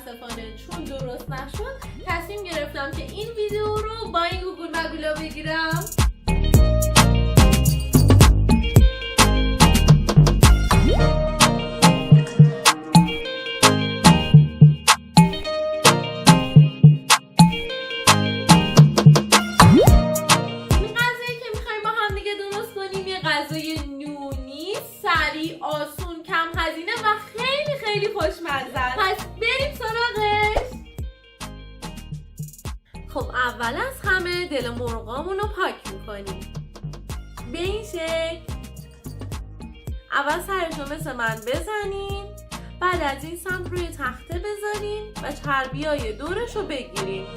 متاسفانه چون درست نشد تصمیم گرفتم که این ویدیو رو با این گوگل مگولا بگیرم. غذای نونی، سریع، آسون، کم هزینه و خیلی خیلی خوشمزه است. پس بریم سراغش. خب اول از همه دل مرغامون رو پاک میکنیم به این شکل. اول سرش رو مثل من بزنیم، بعد از این سمت روی تخته بذاریم و چربیای دورش رو بگیریم.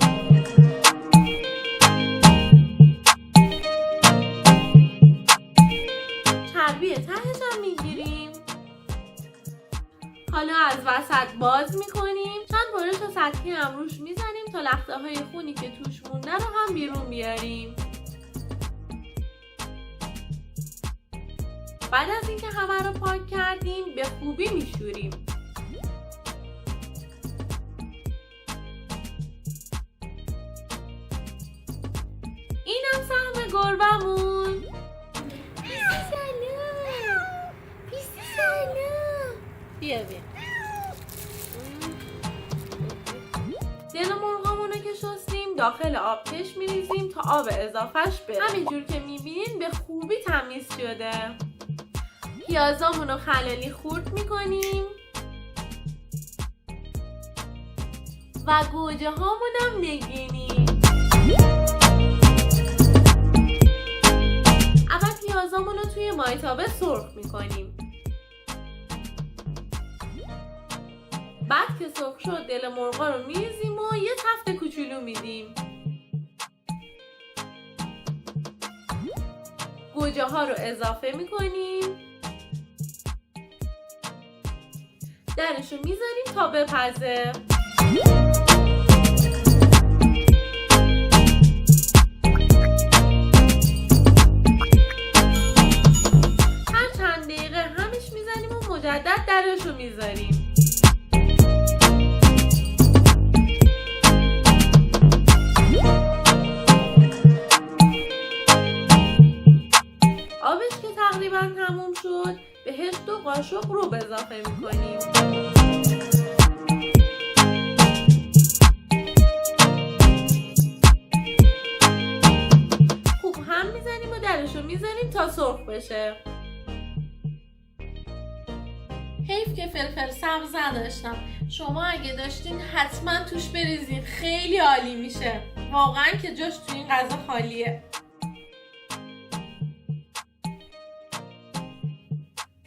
چربی تهش هم میگیریم. حالا از وسط باز میکنیم، چند برش سطحی هم روش میزنیم تا لخته های خونی که توش مونده رو هم بیرون بیاریم. بعد از اینکه همه رو پاک کردیم به خوبی میشوریم. اینم سهم گربمون. بیا دل مرغامونو که شستیم داخل آبکش میریزیم تا آب اضافهش بره. همینجور که میبینین به خوبی تمیز شده. پیازامونو خلالی خورد میکنیم و گوجه هامونم نگینی. اول پیازامونو توی مایتابه سرخ میکنیم. بعد که سرخ شد دل مرغا رو میریزیم و یه تفت کوچولو میدیم. گوجه ها رو اضافه میکنیم. درش رو میذاریم تا بپزه. هر چند دقیقه همش میزنیم و مجدد درش رو میذاریم. آبش که تقریبا تموم شد بهش 2 قاشق رو اضافه میکنیم. خوب هم میزنیم و درش رو میذاریم تا سرخ بشه. حیف که فلفل سبز نداشتم. شما اگه داشتین حتما توش بریزین، خیلی عالی میشه. واقعا که جاش تو این غذا خالیه.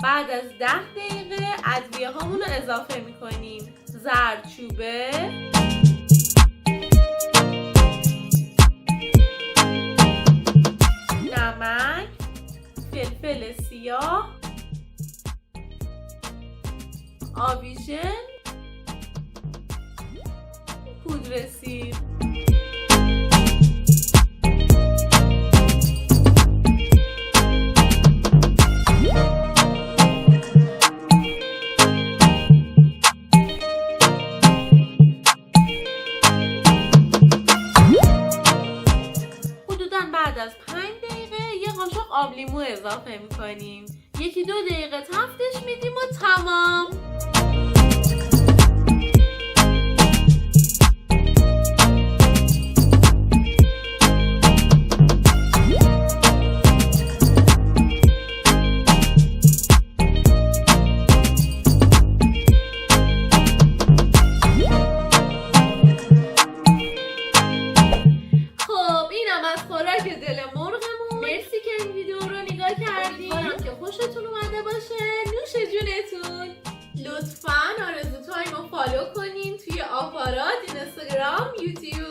بعد از 10 دقیقه ادویه هامون رو اضافه میکنیم. زردچوبه، نمک، فلفل سیاه، آبیشن، پودر سیر. بعد از 5 دقیقه یه قاشق آب لیمو اضافه میکنیم. 1-2 دقیقه تفتش میدیم و تمام. خوشتون اومده باشه. نوش جونتون. لطفاً آرزو تایم رو فالو کنین توی آپارات، اینستاگرام، یوتیوب.